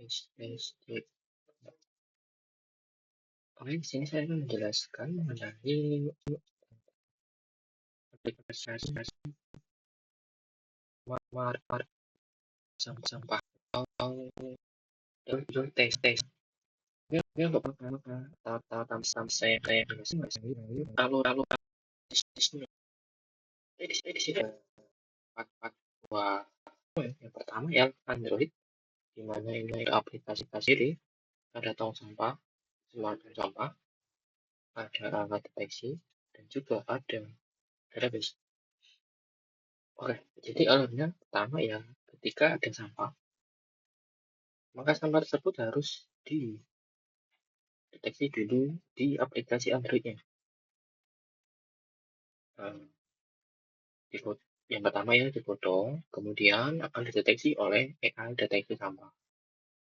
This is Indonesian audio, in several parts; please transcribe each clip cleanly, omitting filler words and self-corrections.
Cek. Oke, di sini saya akan menjelaskan mengenai aplikasi market sampah atau tes. Ini untuk tahap saya kayak kalau bisnisnya. Jadi di sini ada dua. Yang pertama ya Android, di mana ini aplikasi sendiri, ada tong sampah, smart sampah, ada alat deteksi, dan juga ada database. Oke, jadi alurnya pertama ya, ketika ada sampah, maka sampah tersebut harus dideteksi dulu di aplikasi Android-nya. Yang pertama ya difoto, kemudian akan dideteksi oleh AI deteksi sampah.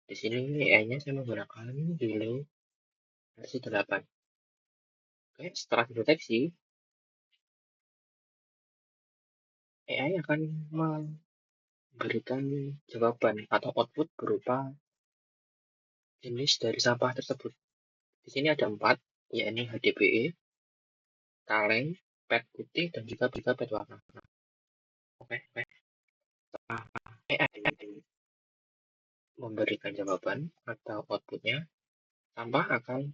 Di sini AI-nya saya menggunakan Willow versi 8. Oke, setelah dideteksi, AI akan memberikan jawaban atau output berupa jenis dari sampah tersebut. Di sini ada 4, yakni HDPE, kaleng, pet putih, dan juga pet warna. Oke. Setelah AI memberikan jawaban atau outputnya, sampah akan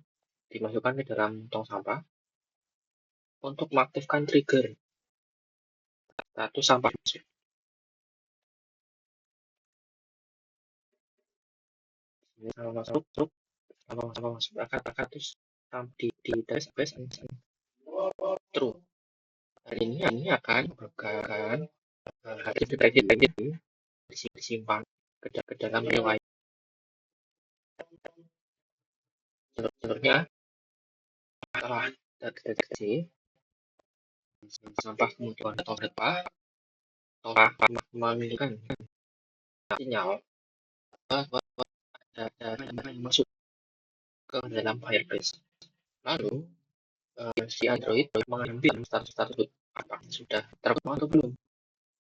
dimasukkan ke dalam tong sampah untuk mengaktifkan trigger status sampah masuk. Kalau masuk akan terus di tes true. Hari ini akan merupakan hasil deteksi disimpan ke dalam riwayat. Jalurnya setelah terdeteksi sampah kemudian tong sampah memiliki sinyal bahwa ada yang masuk ke dalam Firebase. Lalu si Android mengambil status apa sudah terbuang atau belum.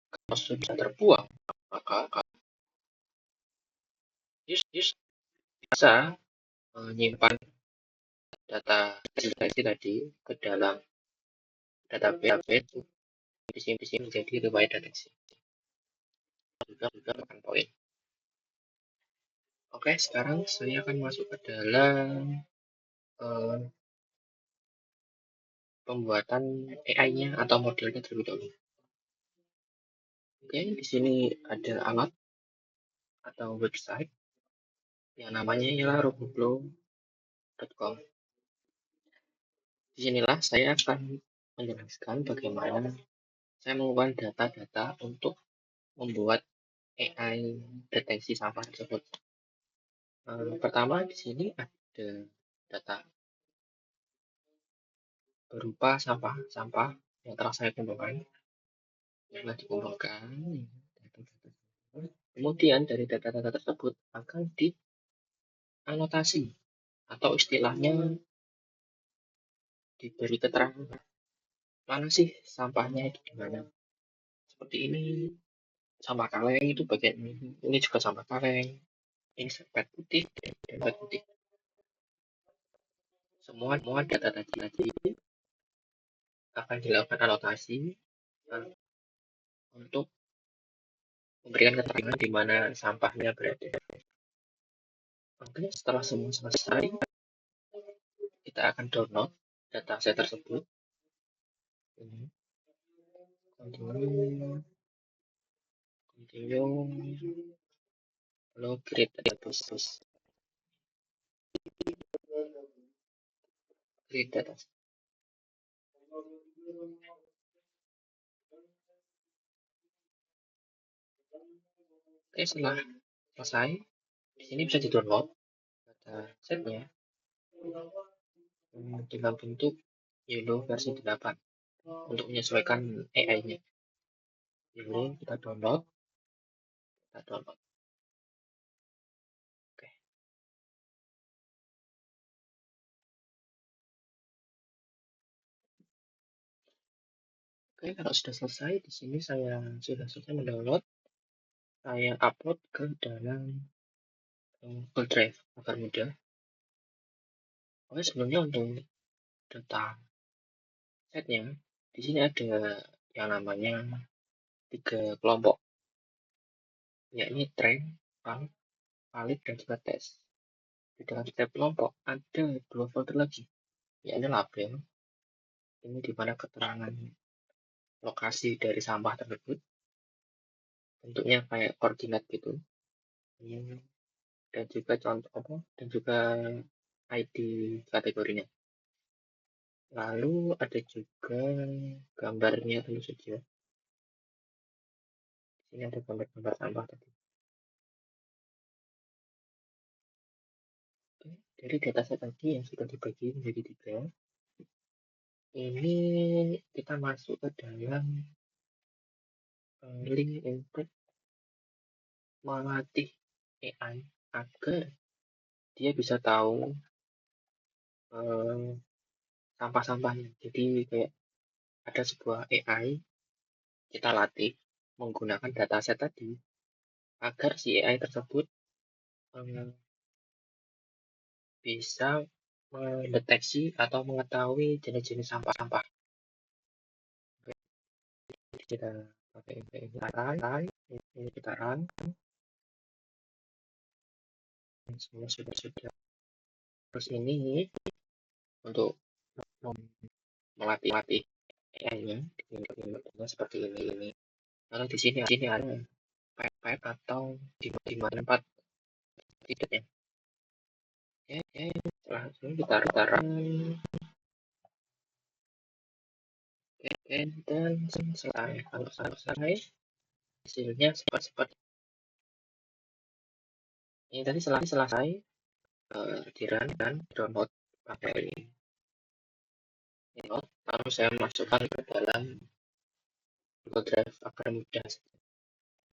Kalau sudah terbuang, maka bisa menyimpan data deteksi tadi ke dalam database di sini menjadi riwayat deteksi. Juga akan poin. Oke, sekarang saya akan masuk ke dalam pembuatan AI-nya atau modelnya terlebih dahulu. Oke, di sini ada alat atau website yang namanya ialah roboflow.com. Disinilah saya akan menjelaskan bagaimana saya mengumpulkan data-data untuk membuat AI deteksi sampah tersebut. Pertama di sini ada data berupa sampah yang telah saya kumpulkan, yang telah dikumpulkan. Kemudian dari data-data tersebut akan dianotasi atau istilahnya diberi keterangan mana sih sampahnya itu di mana. Seperti ini sampah kaleng itu bagian ini juga sampah kaleng, ini pet putih dan pet putih. Semua data tadi akan dilakukan anotasi untuk memberikan keterangan di mana sampahnya berada. Oke, setelah semua selesai, kita akan download dataset tersebut. Ini continue lalu create database. Create database. Oke, setelah selesai, di sini bisa di-download datasetnya dalam bentuk Yellow versi 8 untuk menyesuaikan AI-nya. Ini kita download. Oke, kalau sudah selesai, di sini saya sudah selesai mendownload. Saya upload ke dalam Google Drive agar mudah. Oke, sebelumnya untuk data setnya, di sini ada yang namanya 3 kelompok, yakni train, valid, dan juga tes. Di dalam setiap kelompok ada 2 folder lagi, yakni label, ini di mana keterangan lokasi dari sampah tersebut, bentuknya kayak koordinat gitu, dan juga contoh dan juga ID kategorinya. Lalu ada juga gambarnya tentu saja. Ini ada gambar-gambar sampah tadi. Oke, dari dataset tadi yang sudah dibagi menjadi 3, ini kita masuk ke dalam link untuk melatih AI agar dia bisa tahu sampah-sampahnya. Jadi kayak ada sebuah AI kita latih menggunakan dataset tadi agar si AI tersebut bisa mendeteksi atau mengetahui jenis-jenis sampah-sampah. Kita pakai ini kita run, semua sudah. Terus ini untuk melatih AI-nya seperti ini. Lalu di sini ada pipe atau di mana tempat tidaknya. Oke, setelah itu kita run. Oke, dan selesai. Kalau selesai, hasilnya seperti ini tadi. Selesai di run dan download pakai ini. Lalu saya masukkan ke dalam Google Drive agar mudah.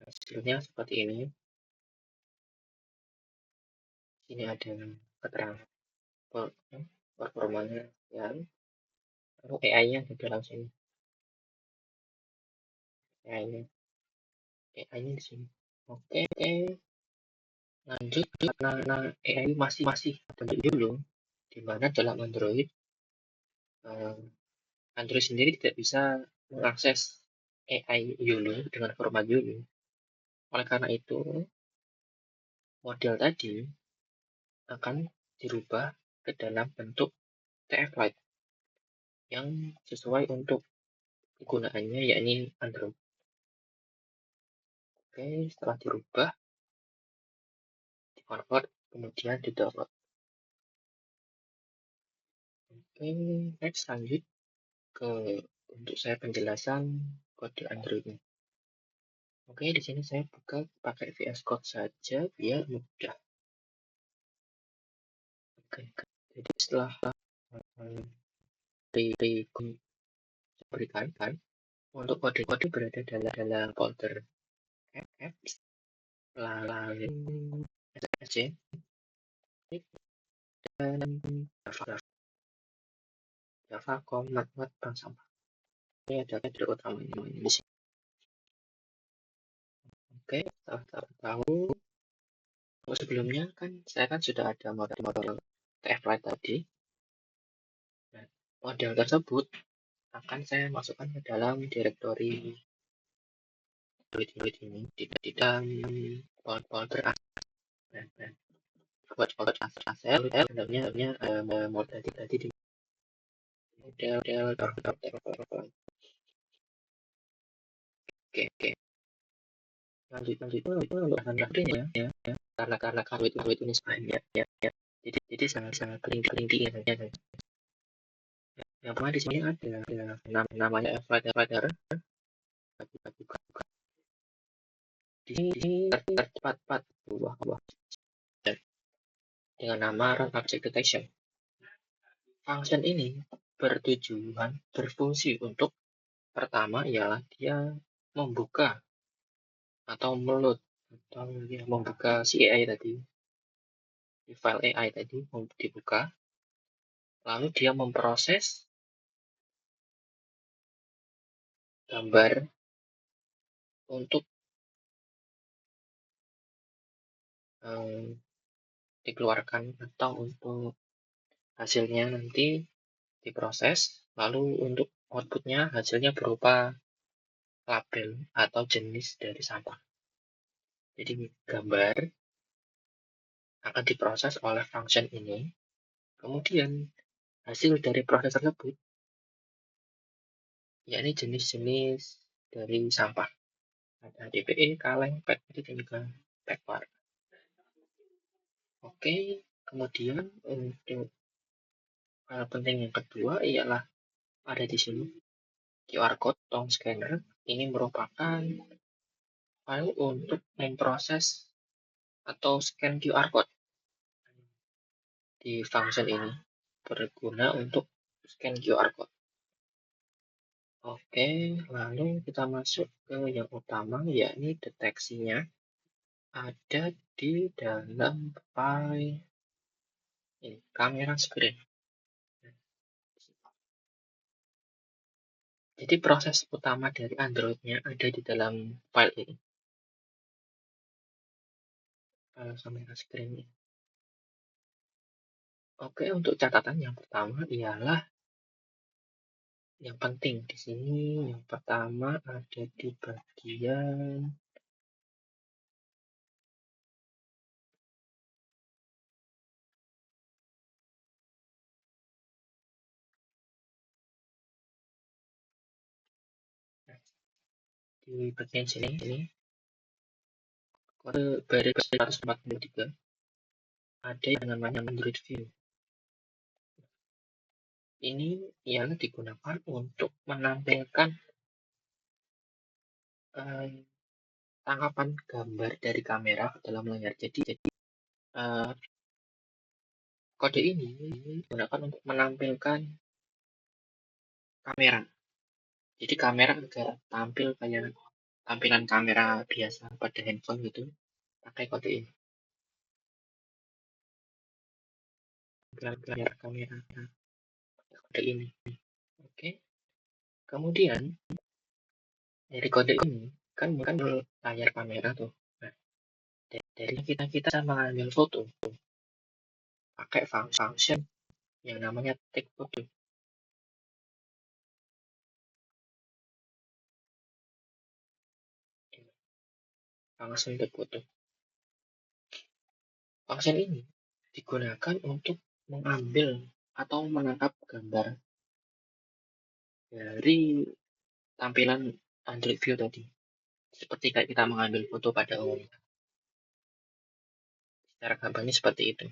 Hasilnya seperti ini. Ini ada keterangan performanya ya. Lalu AI-nya di dalam sini. AI-nya di sini. Oke, lanjut karena AI masih bentuk dulu, di mana dalam Android sendiri tidak bisa mengakses AI YOLO dengan format YOLO. Oleh karena itu, model tadi akan dirubah ke dalam bentuk TF Lite yang sesuai untuk kegunaannya, yakni Android. Oke, setelah dirubah, di-convert, kemudian di-download. Oke, next lanjut ke untuk saya penjelasan kode Android-nya. Oke, di sini saya buka pakai VS Code saja biar mudah. Oke, jadi setelah diberikan untuk kode-kode berada dalam folder apps, lalu SC, dan Java, Comet, Bank Sampah. Ini ada kode utama ini di sini. Oke, setelah tahu, sebelumnya kan saya sudah ada model TF Lite tadi. Nah, model tersebut akan saya masukkan ke dalam direktori ini di dalam folder buat folder aset sebenarnya model tadi di model oke lanjut itu untuk bahan ya karena Android ini banyak ya jadi sangat kelinci ya. Yang pertama di sini ada namanya Flighter. Buka di sini terdapat buah dengan nama Run Object Detection. Function ini berfungsi untuk pertama ialah dia membuka atau meload atau dia membuka si AI tadi, di file AI tadi dibuka, lalu dia memproses gambar untuk dikeluarkan atau untuk hasilnya nanti diproses, lalu untuk outputnya hasilnya berupa label atau jenis dari sampah. Jadi gambar akan diproses oleh function ini, kemudian hasil dari proses tersebut, yakni jenis-jenis dari sampah. Ada DPE, kaleng, PET, dan juga PET. Oke, kemudian untuk hal penting yang kedua ialah ada di sini QR code atau scanner. Ini merupakan file untuk memproses atau scan QR code di function ini berguna untuk scan QR code. Oke, lalu kita masuk ke yang utama, yakni deteksinya ada di dalam file ini, kamera screen. Jadi proses utama dari Android-nya ada di dalam file ini, file kamera screen ini. Oke, untuk catatan yang pertama ialah yang penting di sini. Yang pertama ada di bagian sini kode baris 143 ada yang namanya Android View. Ini ialah digunakan untuk menampilkan tangkapan gambar dari kamera ke dalam layar. Jadi kode ini digunakan untuk menampilkan kamera. Jadi kamera agar tampil kayak tampilan kamera biasa pada handphone gitu, pakai kode ini. Tampilan kamera kode ini. Oke. Kemudian dari kode ini kan layar kamera tuh. Nah, dari kita bisa mengambil foto pakai function yang namanya take photo. Function take photo. Function ini digunakan untuk mengambil atau menangkap gambar dari tampilan Android View tadi. Seperti kayak kita mengambil foto pada umumnya. Secara gampangnya seperti itu.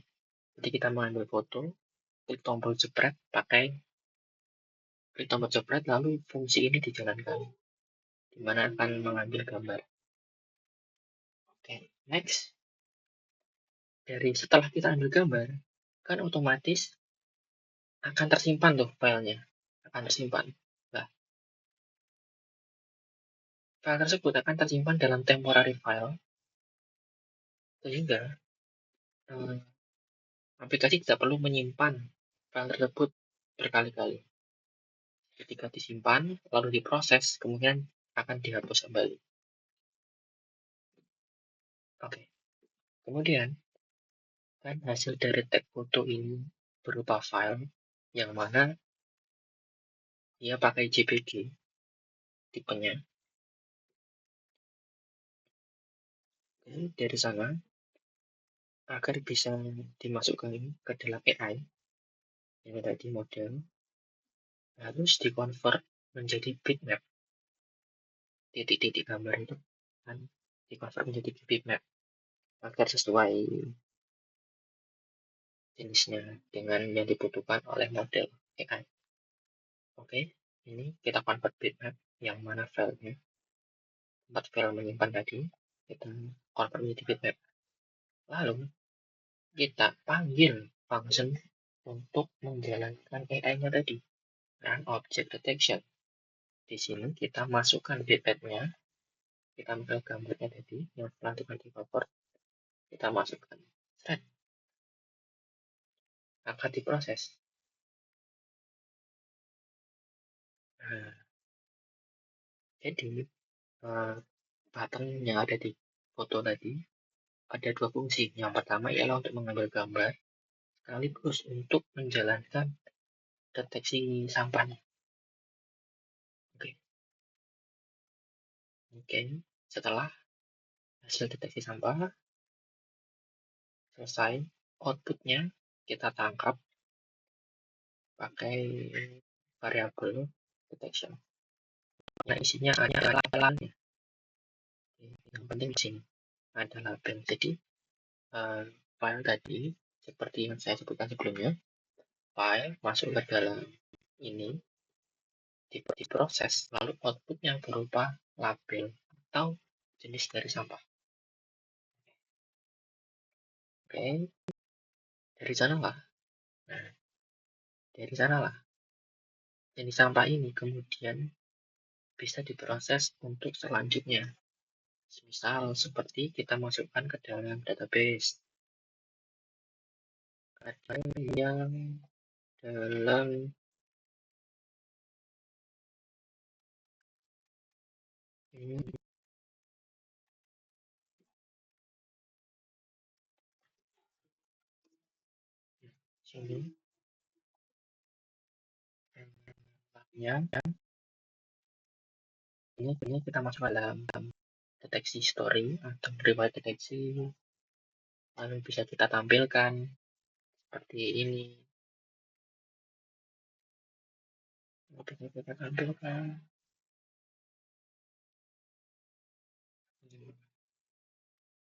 Jadi kita mengambil foto, klik tombol jepret, klik tombol jepret, lalu fungsi ini dijalankan, di mana akan mengambil gambar. Oke, next. Dari setelah kita ambil gambar, kan otomatis akan tersimpan tuh filenya. Akan tersimpan. Nah, file tersebut akan tersimpan dalam temporary file, sehingga aplikasi tidak perlu menyimpan file tersebut berkali-kali. Ketika disimpan, lalu diproses, kemudian akan dihapus kembali. Oke. Kemudian, kan hasil dari tag foto ini berupa file yang mana dia pakai JPG tipenya. Jadi dari sana, agar bisa dimasukkan ke dalam AI, yang tadi model, harus dikonvert menjadi bitmap. Titik-titik gambar itu kan dikonvert menjadi bitmap agar sesuai jenisnya dengan yang dibutuhkan oleh model AI. Oke, ini kita convert bitmap yang mana filenya, tempat file menyimpan tadi, kita convert menjadi bitmap. Lalu kita panggil function untuk menjalankan AI-nya tadi, run object detection. Di sini kita masukkan bitmap-nya, kita ambil gambarnya tadi yang nanti di cover, kita masukkan. Akan diproses. Nah, jadi pattern yang ada di foto tadi ada dua fungsi. Yang pertama ialah untuk mengambil gambar, sekaligus untuk menjalankan deteksi sampahnya. Oke, setelah hasil deteksi sampah selesai, outputnya kita tangkap pakai variabel detection. Yang isinya ada labelnya. Yang penting di sini ada label. Jadi file tadi seperti yang saya sebutkan sebelumnya, file masuk ke dalam ini, diproses, lalu output yang berupa label atau jenis dari sampah. Oke, dari sanalah. Nah, dari sanalah jenis sampah ini kemudian bisa diproses untuk selanjutnya. Misal seperti kita masukkan ke dalam database. Ada yang dalam ini sini ya, ini kita masuk dalam deteksi story atau riwayat deteksi, lalu bisa kita tampilkan seperti ini. Bisa kita tampilkan.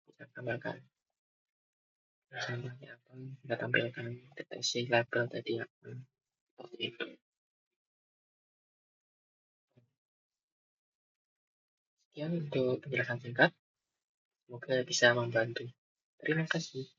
Kita tambahkan sampahnya apa, kita tampilkan deteksi label tadi apa, seperti itu. Sekian untuk penjelasan singkat, semoga bisa membantu. Terima kasih.